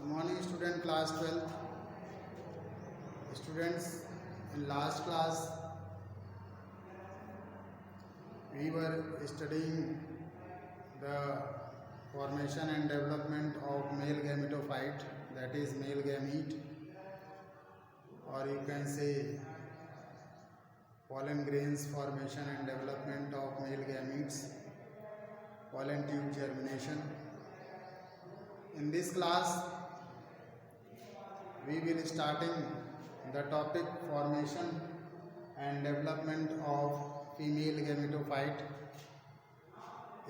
Good morning student class 12th. Students, in last class we were studying the formation and development of male gametophyte, that is male gamete, or you can say pollen grains formation and development of male gametes, pollen tube germination. In this class we will starting the topic formation and development of female gametophyte.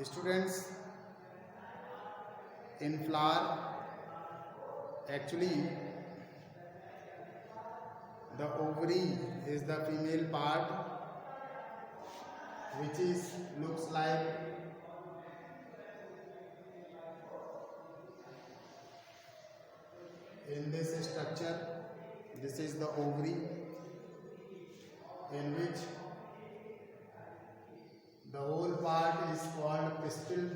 Students, in flower, actually the ovary is the female part which is looks like in this structure. This is the ovary in which the whole part is called pistil.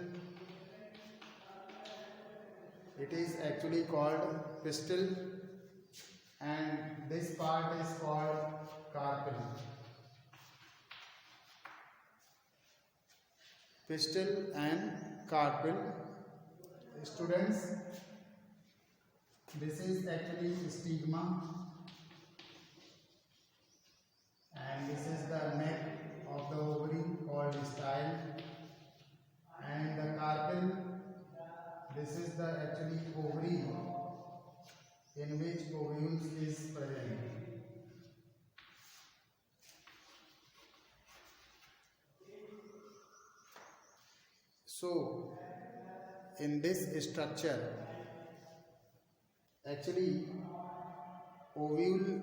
It is actually called pistil, and this part is called carpel. Pistil and carpel. Students, this is actually stigma, and this is the neck of the ovary called style, and the carpel, this is the actually ovary in which ovules is present. So in this structure, actually ovule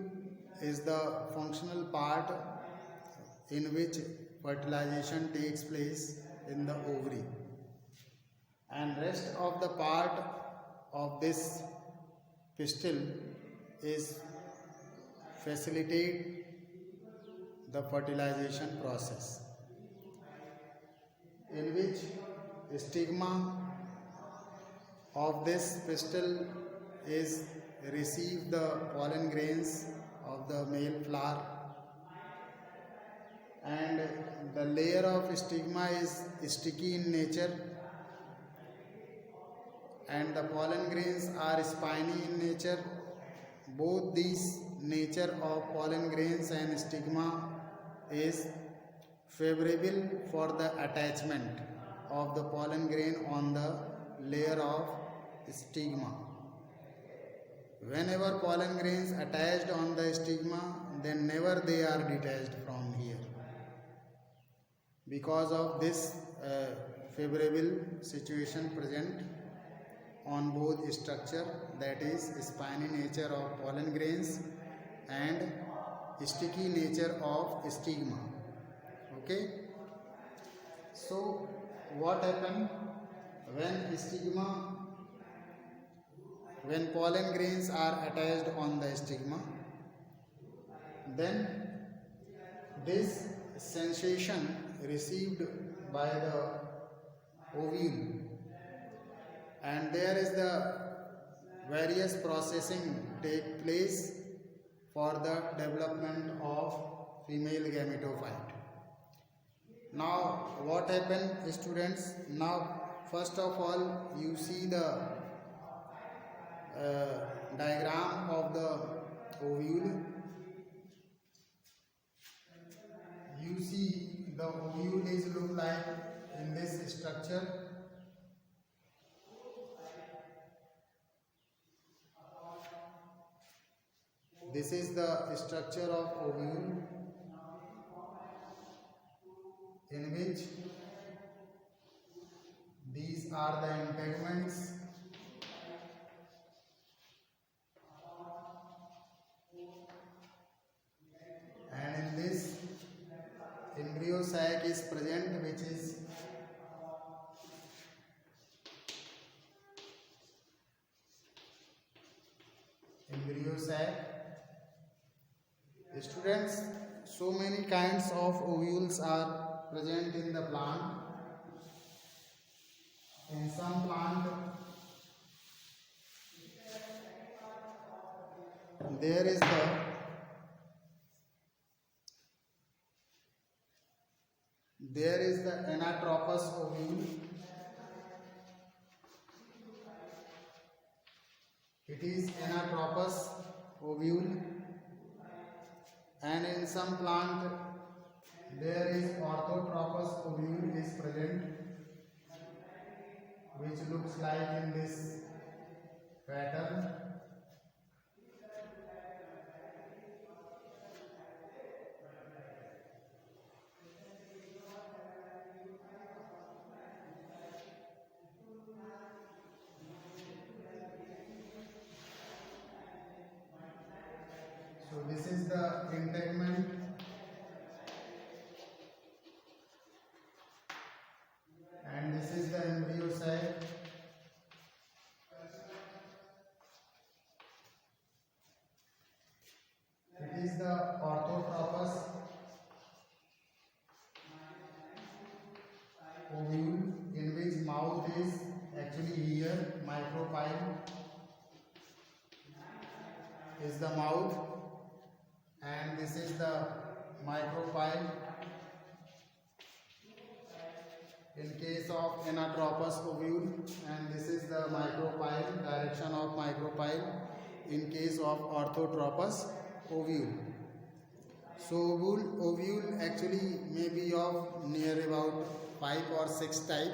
is the functional part in which fertilization takes place in the ovary, and rest of the part of this pistil is facilitate the fertilization process, in which stigma of this pistil is receive the pollen grains of the male flower, and the layer of stigma is sticky in nature, and the pollen grains are spiny in nature. Both these nature of pollen grains and stigma is favorable for the attachment of the pollen grain on the layer of stigma. Whenever pollen grains attached on the stigma, then never they are detached from here. Because of this favorable situation present on both structure, that is spiny nature of pollen grains and sticky nature of stigma. Okay. So what happen when pollen grains are attached on the stigma, then this sensation received by the ovule, and there is the various processing take place for the development of female gametophyte. Now what happened, students? Now first of all you see the diagram of the ovule. You see the ovule is look like in this structure. This is the structure of ovule, in which these are the integuments, and in this embryo sac is present, which is embryo sac. Students, so many kinds of ovules are present in the plant. In some plant there is the anatropous ovule. It is anatropous ovule, and in some plant there is orthotropous ovule is present, which looks like in this pattern. So this is the integument, and this is the embryo sac. It is the orthotropous ovule, in which mouth is actually here. Micropyle is the mouth, and this is the micropyle. In case of anatropous ovule, and this is the micropyle, direction of micropyle in case of orthotropous ovule. So ovule actually may be of near about 5 or 6 type,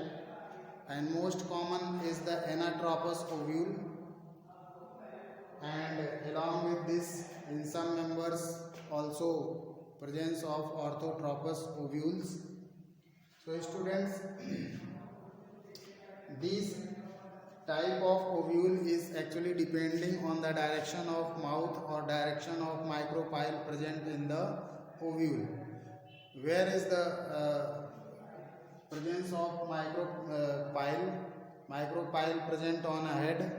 and most common is the anatropous ovule, and along with this, in some members also presence of orthotropous ovules. So students, this type of ovule is actually depending on the direction of mouth or direction of micropyle present in the ovule. Where is the presence of micropyle present on a head,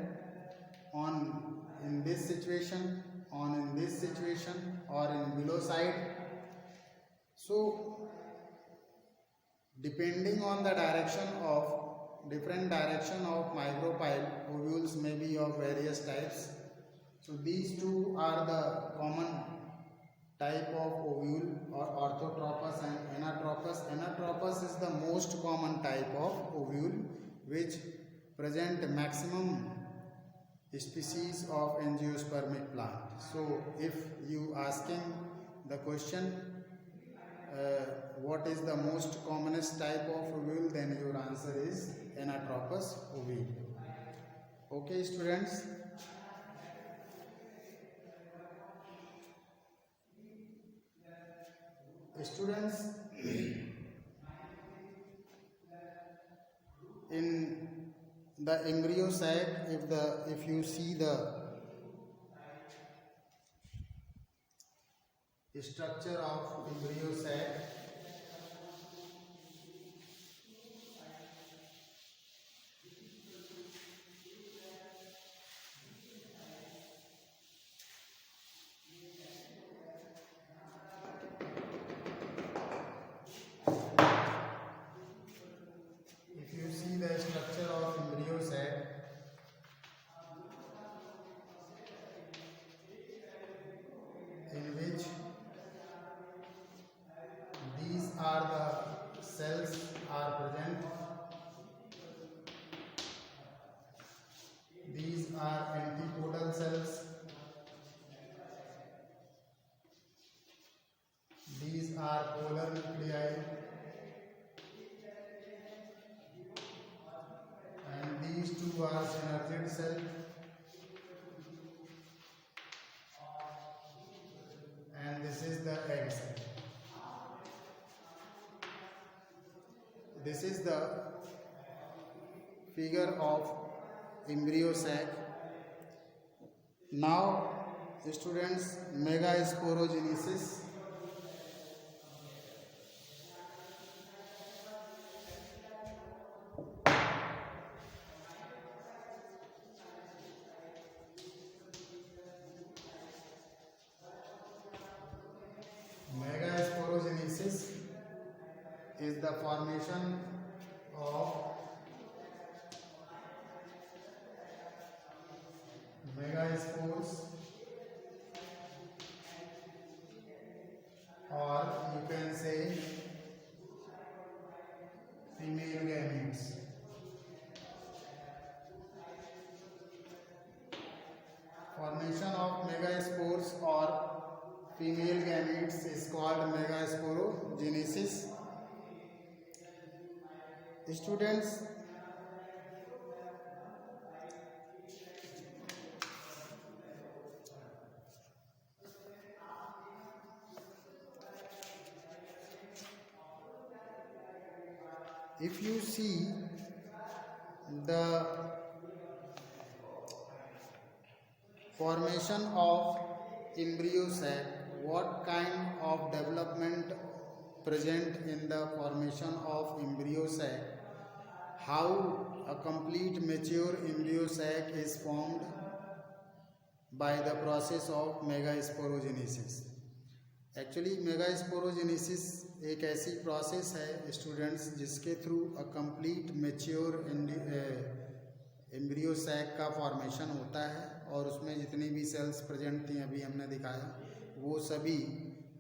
on in this situation, on in this situation, or in below side. So depending on the different direction of micropyle, ovules may be of various types. So these two are the common type of ovule, or orthotropous and anatropous. Anatropous is the most common type of ovule, which present maximum species of angiospermic plant. So if you asking the question, what is the most commonest type of ovule, then your answer is anatropous ovule. Okay students, in the embryo sac, if you see the structure of embryo sac, in which these are the cells are present. These are antipodal cells. These are polar nuclei, and these two are synergid cells, and this is the egg cell. This is the figure of embryo sac. Now students, megasporogenesis. Megasporogenesis is the formation of megaspores female gametes is called megasporogenesis. Students, if you see the formation of embryo sac, what kind of development present in the formation of embryo sac, how a complete mature embryo sac is formed by the process of megasporogenesis. Actually megasporogenesis एक ऐसी process है students जिसके through a complete mature embryo sac का formation होता है और उसमें जितनी भी सेल्स प्रेजेंट थी अभी हमने दिखाया वो सभी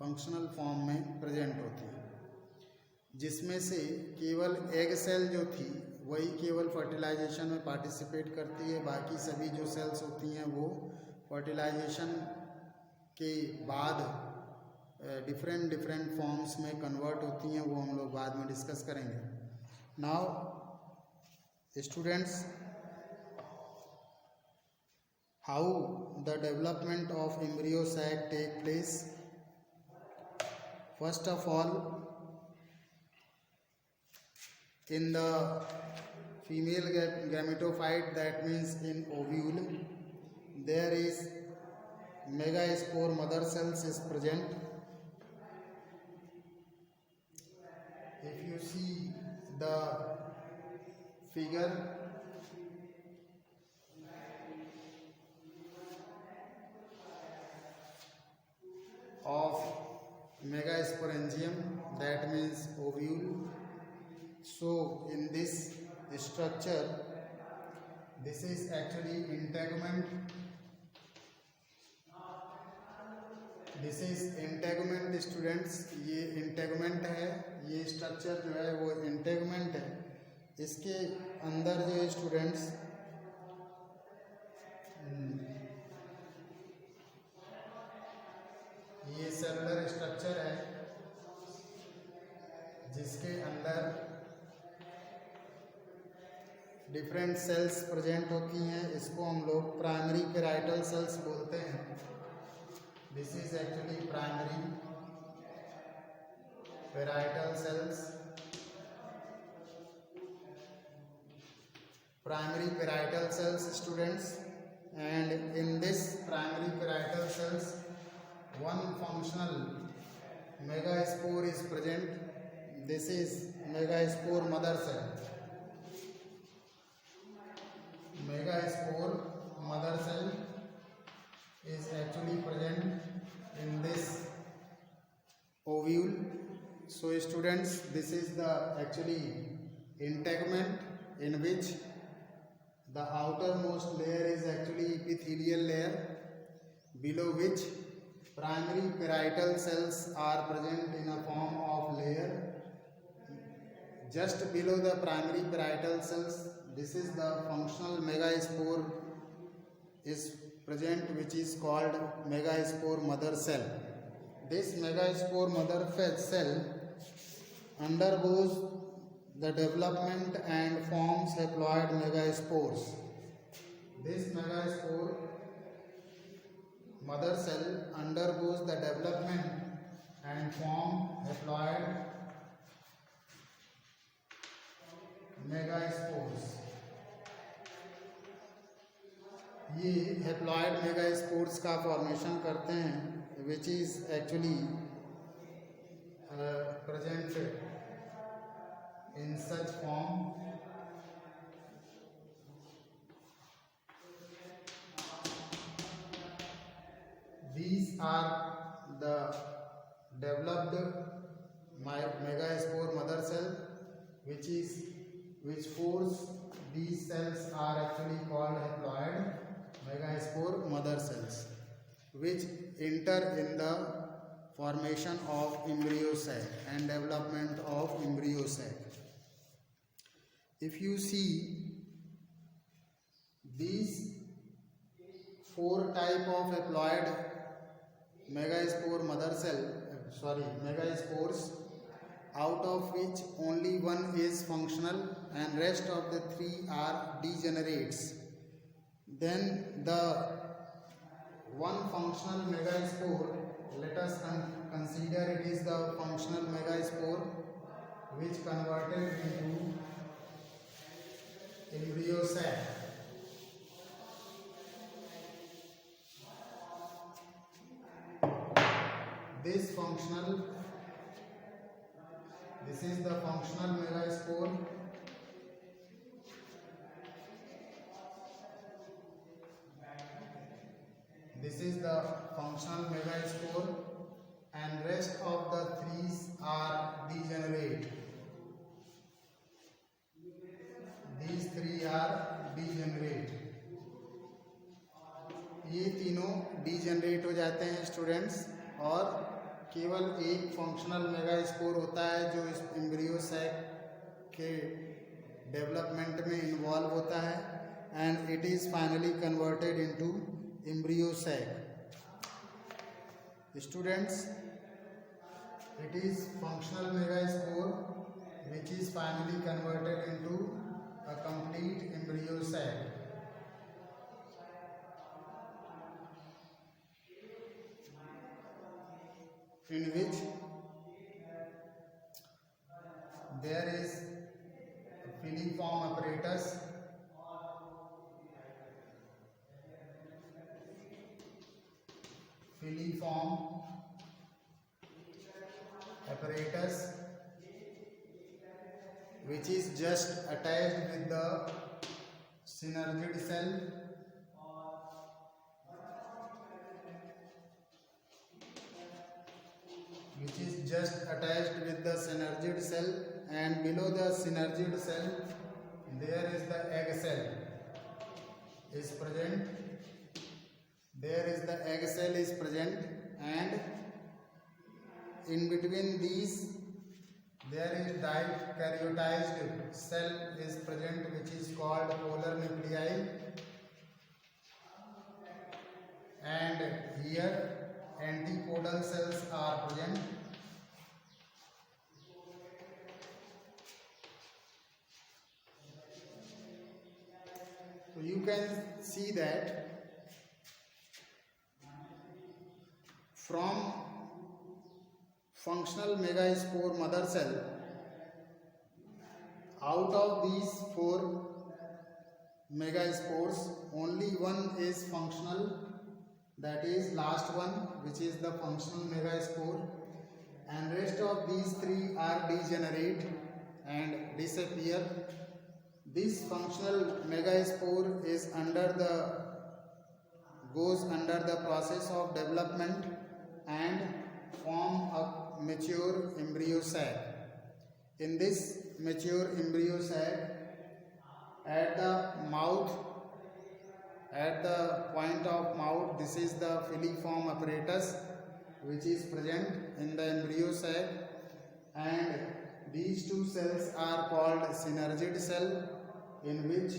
फंक्शनल फॉर्म में प्रेजेंट होती हैं, जिसमें से केवल एग सेल जो थी वही केवल फर्टिलाइजेशन में पार्टिसिपेट करती है। बाकी सभी जो सेल्स होती हैं वो फर्टिलाइजेशन के बाद डिफरेंट फॉर्म्स में कन्वर्ट होती हैं, वो हम लोग बाद में डिस्कस करेंगे। Now students, how the development of embryo sac take place. First of all, in the female gametophyte, that means in ovule, there is megaspore mother cells is present. If you see the figure, of megasporangium, that means ovule. So in this structure, this is actually integument. This is integument students, ये integument है, ये structure जो है वो integument है। इसके अंदर जो स्टूडेंट्स ये सेलुलर स्ट्रक्चर है जिसके अंदर डिफरेंट सेल्स प्रेजेंट होती हैं। इसको हम लोग प्राइमरी पेराइटल सेल्स बोलते हैं। This is actually primary parietal cells. Primary parietal cells, students, and in this primary parietal cells, one functional megaspore is present. This is megaspore mother cell. Megaspore mother cell is actually present in this ovule. So students, this is the actually integument in which the outermost layer is actually epithelial layer, below which primary parietal cells are present in a form of layer. Just below the primary parietal cells, this is the functional megaspore is present, which is called megaspore mother cell. This megaspore mother cell undergoes the development and forms haploid megaspores. This megaspore mother cell undergoes the development and form haploid megaspores. ये haploid megaspores का formation करते हैं, which is actually present in such form. These are the developed megaspore mother cell, which force these cells are actually called haploid megaspore mother cells, which enter in the formation of embryo sac and development of embryo sac. If you see these 4 type of haploid megaspore mother cell, megaspores, out of which only one is functional and rest of the three are degenerates. Then the one functional megaspore, let us consider it is the functional megaspore which converted into embryo sac. This is the functional megaspore. This is the functional megaspore and rest of the three are degenerate. These three are degenerate. ये तीनों degenerate हो जाते हैं students, और केवल एक functional megaspore होता है जो इस एम्ब्रियो सैक के डेवलपमेंट में इन्वॉल्व होता है, and it is finally converted into embryo sac. Students, it is functional megaspore which is finally converted into a complete embryo sac. In which there is a filiform apparatus, which is just attached with the synergid cell, and below the synergid cell there is the egg cell is present. And in between these there is dikariotized cell is present, which is called polar nuclei, and here antipodal cells are present. So you can see that from functional megaspore mother cell, out of these 4 megaspores only one is functional, that is last one, which is the functional megaspore, and rest of these 3 are degenerate and disappear. This functional megaspore is goes under the process of development and form a mature embryo sac. In this mature embryo sac, at the point of mouth, this is the filiform apparatus which is present in the embryo sac, and these 2 cells are called synergid cell, in which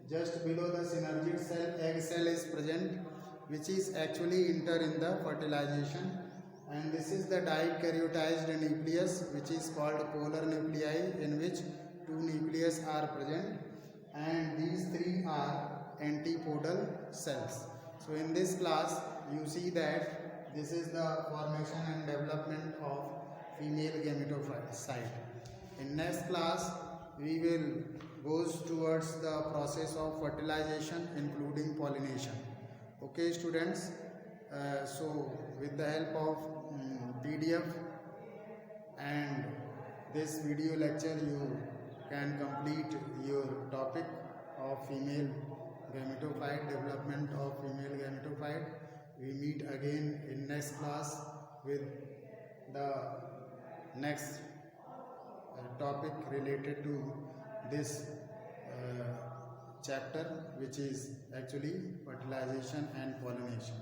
just below the synergid cell egg cell is present, which is actually enter in the fertilization, and this is the dikariotized nucleus, which is called polar nuclei, in which 2 nucleus are present, and these 3 are antipodal cells. So in this class you see that this is the formation and development of female gametophyte. In next class we will goes towards the process of fertilization including pollination. Okay students, so with the help of PDF and this video lecture you can complete your topic of female gametophyte, development of female gametophyte. We meet again in next class with the next topic related to this chapter, which is actually fertilization and pollination.